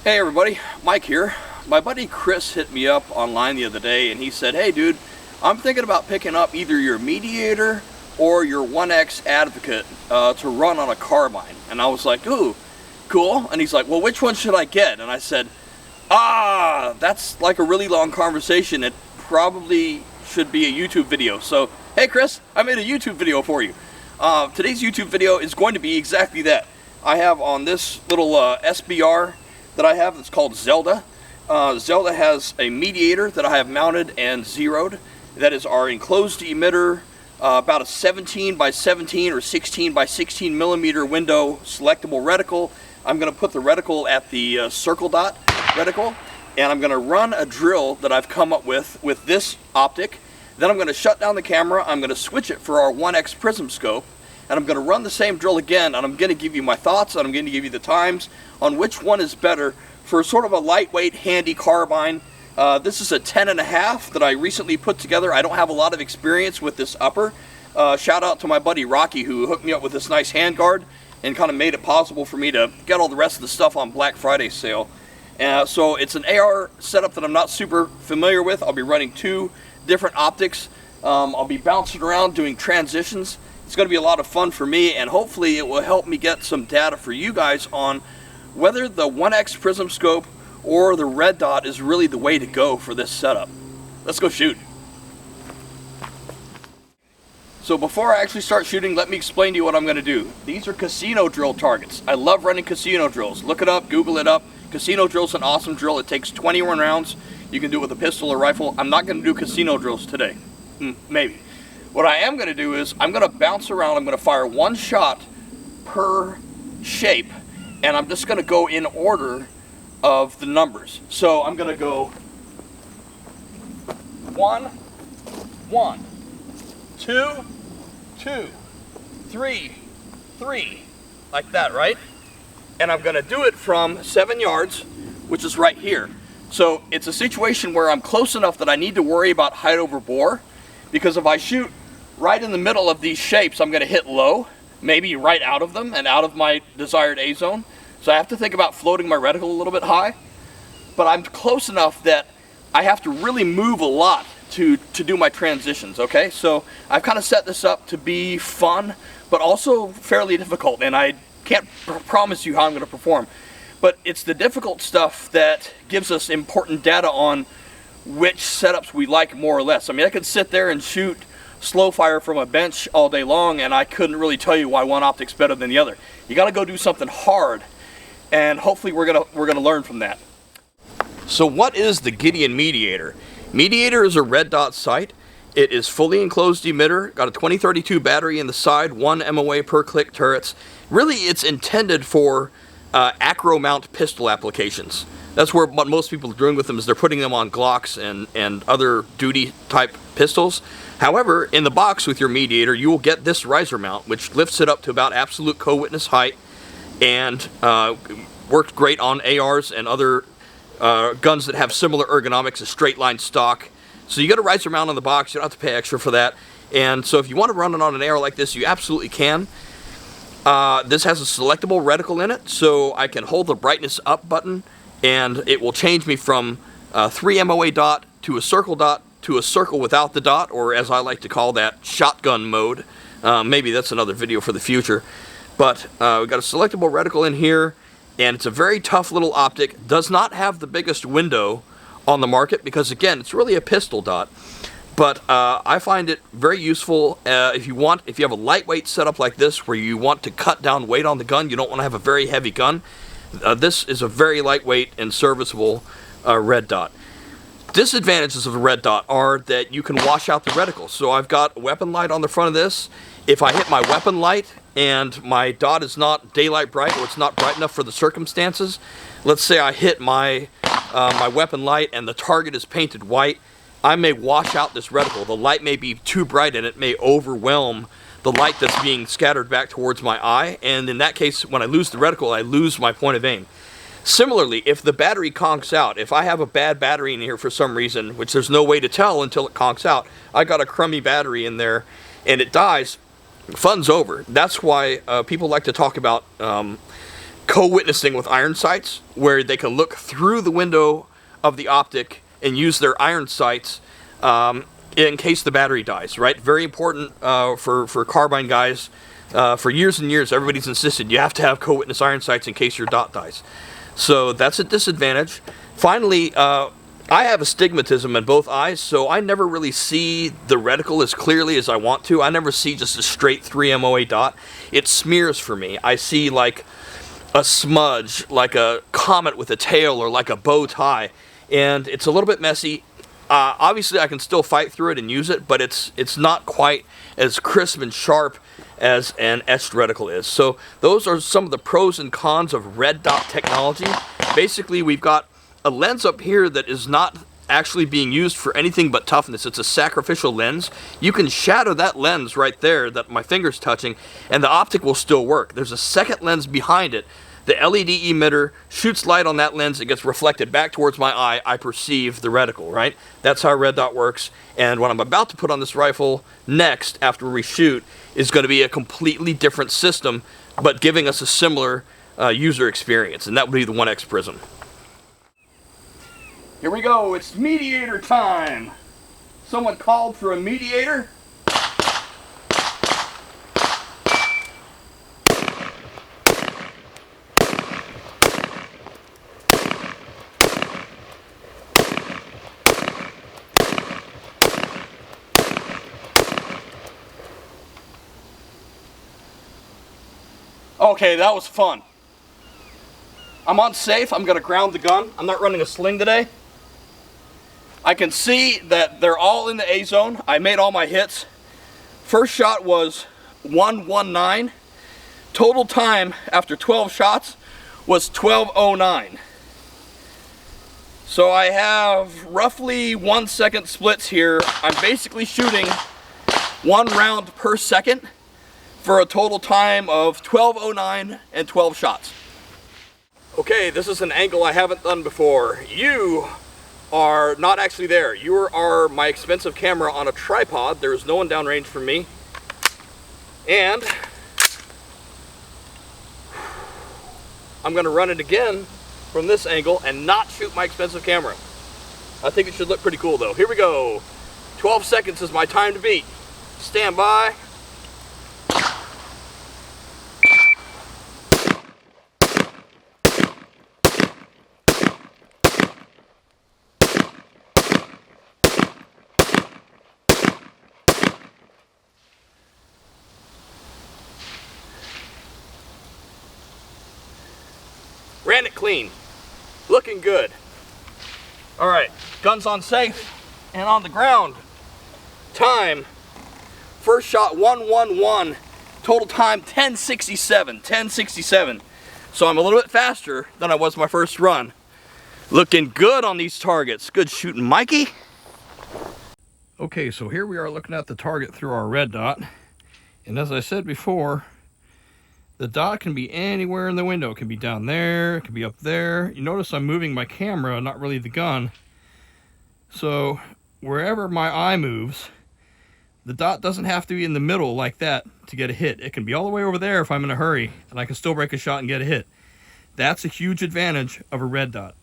Hey everybody, Mike here. My buddy Chris hit me up online the other day and he said, hey dude, I'm thinking about picking up either your Mediator or your 1X Advocate to run on a carbine. And I was like, ooh, cool. And he's like, well, which one should I get? And I said, that's like a really long conversation. It probably should be a YouTube video. So, hey Chris, I made a YouTube video for you. Today's YouTube video is going to be exactly that. I have on this little SBR that I have that's called Zelda. Zelda has a Mediator that I have mounted and zeroed. That is our enclosed emitter, about a 17 by 17 or 16 by 16 millimeter window selectable reticle. I'm going to put the reticle at the circle dot reticle, and I'm going to run a drill that I've come up with this optic. Then I'm going to shut down the camera. I'm going to switch it for our 1X Prism scope, and I'm going to run the same drill again, and I'm going to give you my thoughts, and I'm going to give you the times on which one is better for sort of a lightweight, handy carbine. This is a 10.5 that I recently put together. I don't have a lot of experience with this upper. Shout out to my buddy Rocky, who hooked me up with this nice handguard and kind of made it possible for me to get all the rest of the stuff on Black Friday sale. So it's an AR setup that I'm not super familiar with. I'll be running two different optics. I'll be bouncing around doing transitions. It's going to be a lot of fun for me, and hopefully it will help me get some data for you guys on whether the 1X Prism scope or the red dot is really the way to go for this setup. Let's go shoot. So before I actually start shooting, let me explain to you what I'm going to do. These are casino drill targets. I love running casino drills. Look it up, Google it up. Casino drill's an awesome drill. It takes 21 rounds. You can do it with a pistol or rifle. I'm not going to do casino drills today. Maybe. What I am going to do is I'm going to bounce around. I'm going to fire one shot per shape, and I'm just going to go in order of the numbers. So I'm going to go 1, 1, 2, 2, 3, 3, like that, right? And I'm going to do it from 7 yards, which is right here. So it's a situation where I'm close enough that I need to worry about height over bore, because if I shoot right in the middle of these shapes, I'm going to hit low, maybe right out of them and out of my desired A zone. So I have to think about floating my reticle a little bit high, but I'm close enough that I have to really move a lot to do my transitions, okay? So I've kind of set this up to be fun, but also fairly difficult, and I can't promise you how I'm going to perform. But it's the difficult stuff that gives us important data on which setups we like more or less. I mean, I could sit there and shoot slow fire from a bench all day long, and I couldn't really tell you why one optic's better than the other. You got to go do something hard, and hopefully we're gonna learn from that. So what is the Gideon Mediator? Mediator is a red dot sight. It is fully enclosed emitter, got a 2032 battery in the side, 1 MOA per click turrets. Really, it's intended for acro mount pistol applications. That's what most people are doing with them, is they're putting them on Glocks and other duty type pistols. However, in the box with your Mediator, you will get this riser mount, which lifts it up to about absolute co-witness height, and worked great on ARs and other guns that have similar ergonomics, a straight line stock. So you get a riser mount on the box, you don't have to pay extra for that. And so if you want to run it on an AR like this, you absolutely can. This has a selectable reticle in it, so I can hold the brightness up button, and it will change me from 3 MOA dot to a circle dot to a circle without the dot, or as I like to call that, shotgun mode. Maybe that's another video for the future. But we've got a selectable reticle in here, and it's a very tough little optic. Does not have the biggest window on the market because, again, it's really a pistol dot. But I find it very useful if you have a lightweight setup like this where you want to cut down weight on the gun, you don't want to have a very heavy gun. This is a very lightweight and serviceable red dot. Disadvantages of the red dot are that you can wash out the reticle. So I've got a weapon light on the front of this. If I hit my weapon light and my dot is not daylight bright, or it's not bright enough for the circumstances, let's say I hit my my weapon light and the target is painted white, I may wash out this reticle. The light may be too bright and it may overwhelm the light that's being scattered back towards my eye, and in that case, when I lose the reticle, I lose my point of aim. Similarly, if the battery conks out, if I have a bad battery in here for some reason, which there's no way to tell until it conks out, I got a crummy battery in there and it dies, fun's over. That's why people like to talk about co-witnessing with iron sights, where they can look through the window of the optic and use their iron sights in case the battery dies, right? Very important for carbine guys. For years and years, everybody's insisted you have to have co-witness iron sights in case your dot dies. So that's a disadvantage. Finally, I have astigmatism in both eyes, so I never really see the reticle as clearly as I want to. I never see just a straight 3 MOA dot. It smears for me. I see like a smudge, like a comet with a tail, or like a bow tie, and it's a little bit messy. Obviously, I can still fight through it and use it, but it's not quite as crisp and sharp as an etched reticle is. So those are some of the pros and cons of red dot technology. Basically, we've got a lens up here that is not actually being used for anything but toughness. It's a sacrificial lens. You can shadow that lens right there that my finger's touching, and the optic will still work. There's a second lens behind it. The LED emitter shoots light on that lens. It gets reflected back towards my eye. I perceive the reticle, right? That's how red dot works. And what I'm about to put on this rifle next, after we shoot, is going to be a completely different system, but giving us a similar user experience, and that would be the 1X Prism. Here we go, it's Mediator time! Someone called for a Mediator? Okay, that was fun. I'm on safe, I'm gonna ground the gun. I'm not running a sling today. I can see that they're all in the A zone. I made all my hits. First shot was 119. Total time after 12 shots was 12:09. So I have roughly 1 second splits here. I'm basically shooting 1 round per second for a total time of 12:09 and 12 shots. Okay, this is an angle I haven't done before. You are not actually there. You are my expensive camera on a tripod. There is no one downrange from me. And I'm going to run it again from this angle and not shoot my expensive camera. I think it should look pretty cool though. Here we go. 12 seconds is my time to beat. Stand by. Ran it clean. Looking good. Alright, guns on safe and on the ground. Time. First shot 111. Total time 10:67. So I'm a little bit faster than I was my first run. Looking good on these targets. Good shooting, Mikey. Okay, so here we are looking at the target through our red dot. And as I said before, the dot can be anywhere in the window. It can be down there, it can be up there. You notice I'm moving my camera, not really the gun. So wherever my eye moves, the dot doesn't have to be in the middle like that to get a hit. It can be all the way over there if I'm in a hurry, and I can still break a shot and get a hit. That's a huge advantage of a red dot.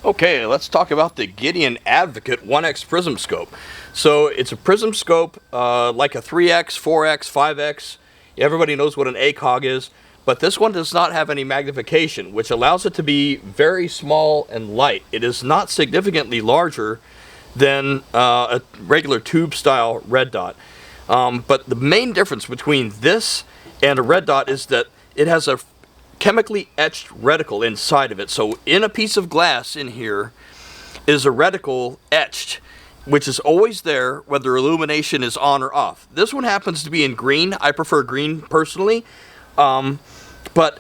Okay, let's talk about the Gideon Advocate 1X Prism scope. So it's a prism scope like a 3X, 4X, 5X. Everybody knows what an ACOG is, but this one does not have any magnification, which allows it to be very small and light. It is not significantly larger than a regular tube style red dot. But the main difference between this and a red dot is that it has a chemically etched reticle inside of it. So in a piece of glass in here is a reticle etched, which is always there whether illumination is on or off. This one happens to be in green. I prefer green personally. But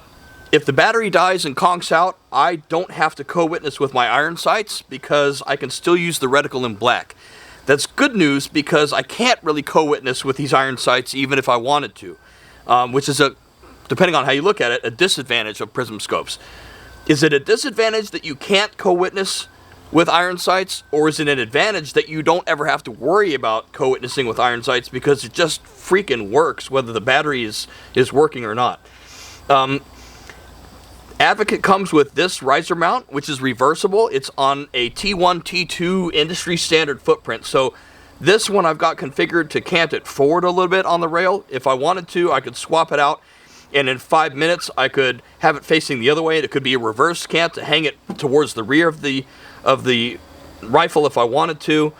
if the battery dies and conks out, I don't have to co-witness with my iron sights because I can still use the reticle in black. That's good news because I can't really co-witness with these iron sights even if I wanted to, which is depending on how you look at it, a disadvantage of prism scopes. Is it a disadvantage that you can't co-witness with iron sights, or is it an advantage that you don't ever have to worry about co-witnessing with iron sights because it just freaking works whether the battery is working or not? Advocate comes with this riser mount, which is reversible. It's on a T1, T2 industry standard footprint. So this one I've got configured to cant it forward a little bit on the rail. If I wanted to, I could swap it out, and in 5 minutes I could have it facing the other way. It could be a reverse cant to hang it towards the rear of the rifle if I wanted to.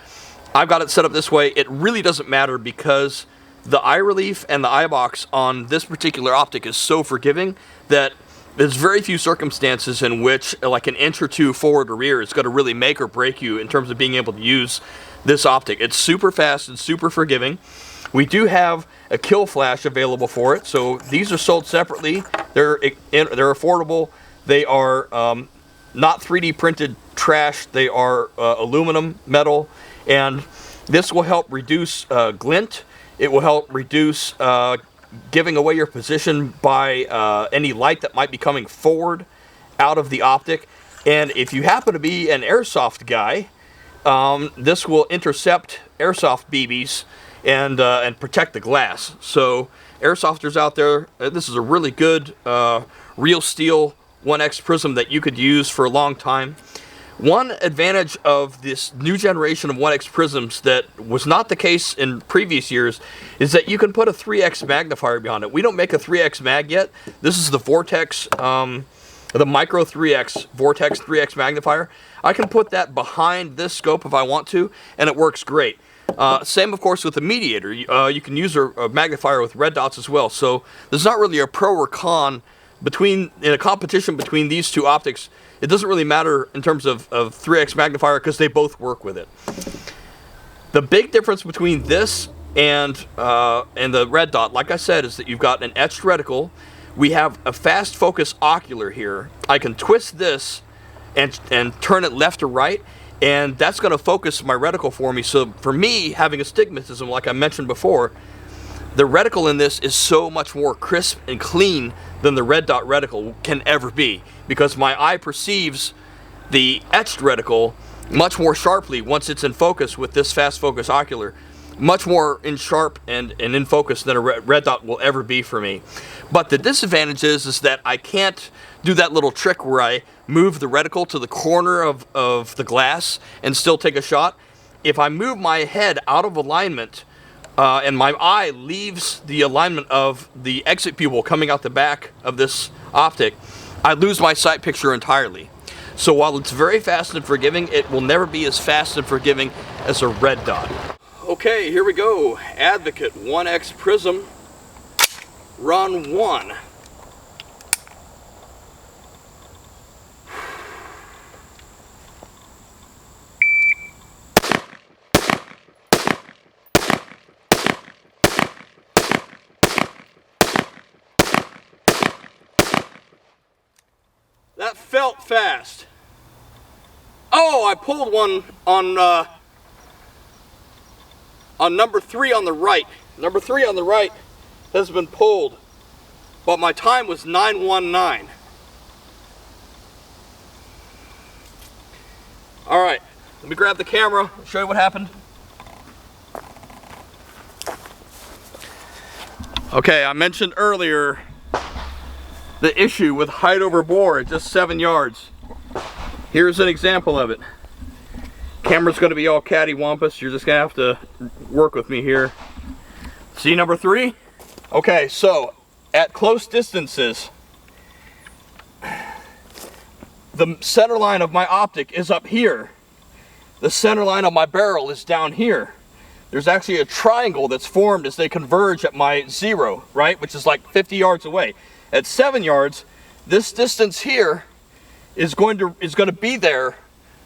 I've got it set up this way. It really doesn't matter because the eye relief and the eye box on this particular optic is so forgiving that there's very few circumstances in which like an inch or two forward or rear is going to really make or break you in terms of being able to use this optic. It's super fast and super forgiving. We do have a kill flash available for it, so these are sold separately. They're affordable. They are not 3D printed trash. They are aluminum, metal, and this will help reduce glint. It will help reduce giving away your position by any light that might be coming forward out of the optic. And if you happen to be an airsoft guy, this will intercept airsoft BBs and protect the glass. So airsofters out there, this is a really good real steel 1X Prism that you could use for a long time. One advantage of this new generation of 1X Prisms that was not the case in previous years is that you can put a 3X magnifier behind it. We don't make a 3X mag yet. This is the Vortex, the Micro 3X, Vortex 3X magnifier. I can put that behind this scope if I want to, and it works great. Same, of course, with the Mediator. You can use a magnifier with red dots as well. So there's not really a pro or con in a competition between these two optics. It doesn't really matter in terms of 3X magnifier because they both work with it. The big difference between this and the red dot, like I said, is that you've got an etched reticle. We have a fast focus ocular here. I can twist this and turn it left or right, and that's going to focus my reticle for me. So for me, having astigmatism, like I mentioned before, the reticle in this is so much more crisp and clean than the red dot reticle can ever be, because my eye perceives the etched reticle much more sharply once it's in focus with this fast focus ocular. Much more in sharp and in focus than a red dot will ever be for me. But the disadvantage is that I can't do that little trick where I move the reticle to the corner of the glass and still take a shot. If I move my head out of alignment and my eye leaves the alignment of the exit pupil coming out the back of this optic, I lose my sight picture entirely. So while it's very fast and forgiving, it will never be as fast and forgiving as a red dot. Okay, here we go. Advocate 1X Prism, run 1. That felt fast. Oh, I pulled one on number 3 on the right. Number 3 on the right has been pulled, but my time was 9:19. All right, let me grab the camera, show you what happened. Okay, I mentioned earlier the issue with height over bore at just 7 yards. Here's an example of it. Camera's going to be all cattywampus. You're just going to have to work with me here. See number 3? Okay, so at close distances, the center line of my optic is up here. The center line of my barrel is down here. There's actually a triangle that's formed as they converge at my 0, right? Which is like 50 yards away. At 7 yards, this distance here is going to be there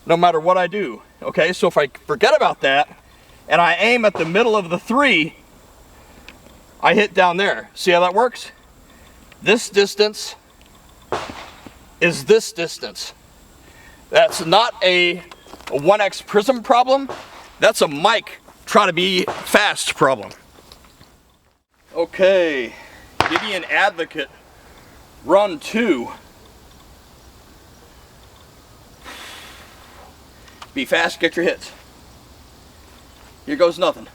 no matter what I do. Okay, so if I forget about that and I aim at the middle of the 3, I hit down there. See how that works? This distance is this distance. That's not a 1X Prism problem. That's a mic trying to be fast problem. Okay, Gideon Advocate, run 2. Be fast, get your hits. Here goes nothing.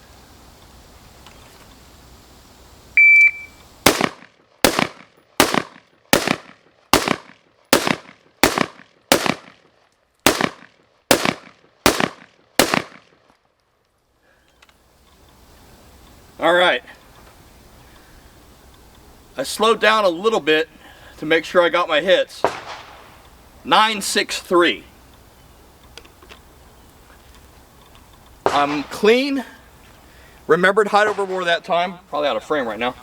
All right. I slowed down a little bit to make sure I got my hits. 963. I'm clean. Remembered height over bore that time. Probably out of frame right now.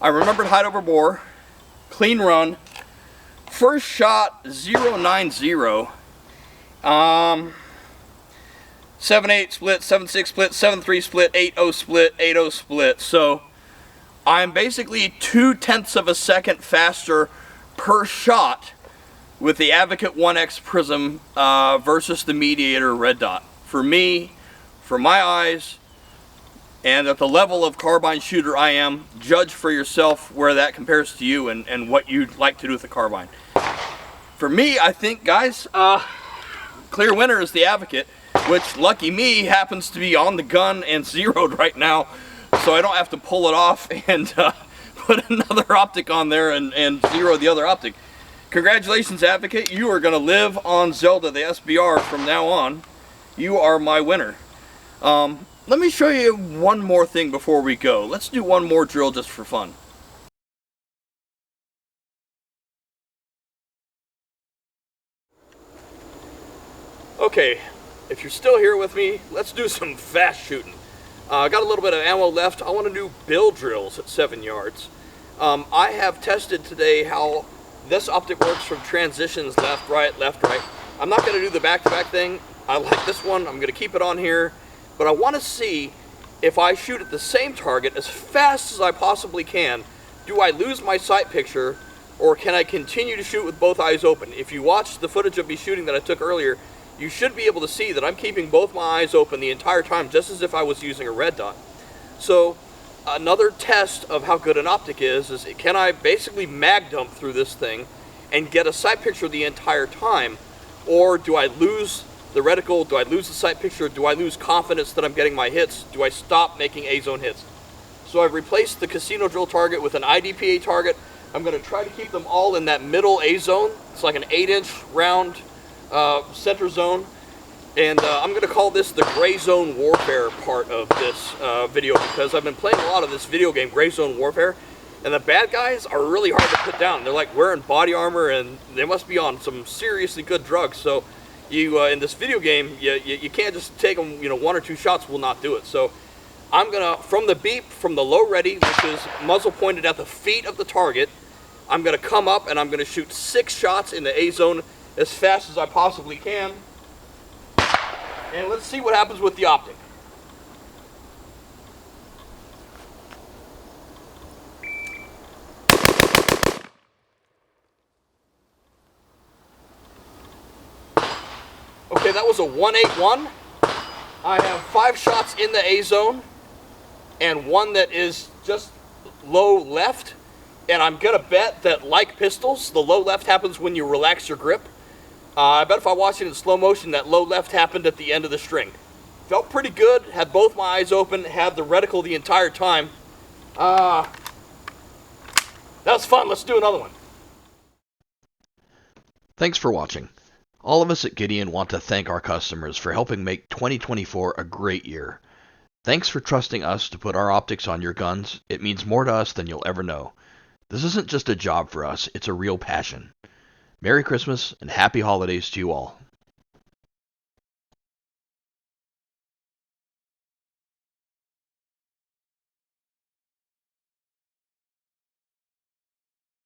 I remembered height over bore. Clean run. First shot 090. 7-8 split, 7-6 split, 7-3 split, 8-0 split, 8-0 split. So I'm basically 0.2 of a second faster per shot with the Advocate 1X Prism versus the Mediator Red Dot. For me, for my eyes, and at the level of carbine shooter I am, judge for yourself where that compares to you and what you'd like to do with the carbine. For me, I think, guys, clear winner is the Advocate, which, lucky me, happens to be on the gun and zeroed right now, so I don't have to pull it off and put another optic on there and zero the other optic. Congratulations, Advocate. You are going to live on Zelda, the SBR, from now on. You are my winner. Let me show you one more thing before we go. Let's do one more drill just for fun. Okay, if you're still here with me, let's do some fast shooting. I got a little bit of ammo left. I want to do bill drills at 7 yards. I have tested today how this optic works from transitions left, right, left, right. I'm not going to do the back-to-back thing. I like this one. I'm going to keep it on here. But I want to see if I shoot at the same target as fast as I possibly can, do I lose my sight picture, or can I continue to shoot with both eyes open? If you watch the footage of me shooting that I took earlier, you should be able to see that I'm keeping both my eyes open the entire time, just as if I was using a red dot. So another test of how good an optic is can I basically mag dump through this thing and get a sight picture the entire time, or do I lose the reticle, do I lose the sight picture, do I lose confidence that I'm getting my hits, do I stop making A-zone hits? So I've replaced the casino drill target with an IDPA target. I'm going to try to keep them all in that middle A-zone. It's like an 8-inch round center zone, and I'm going to call this the gray zone warfare part of this video, because I've been playing a lot of this video game, Gray Zone Warfare, and the bad guys are really hard to put down. They're like wearing body armor, and they must be on some seriously good drugs. So you in this video game, you can't just take them, 1 or 2 shots will not do it. So I'm going to, from the beep, from the low ready, which is muzzle pointed at the feet of the target, I'm going to come up and I'm going to shoot 6 shots in the A zone as fast as I possibly can. And let's see what happens with the optic. Okay, that was a 181. I have 5 shots in the A zone and 1 that is just low left. And I'm going to bet that, like pistols, the low left happens when you relax your grip. I bet if I watched it in slow motion, that low left happened at the end of the string. Felt pretty good, had both my eyes open, had the reticle the entire time. That was fun. Let's do another one. Thanks for watching. All of us at Gideon want to thank our customers for helping make 2024 a great year. Thanks for trusting us to put our optics on your guns. It means more to us than you'll ever know. This isn't just a job for us, it's a real passion. Merry Christmas and Happy Holidays to you all.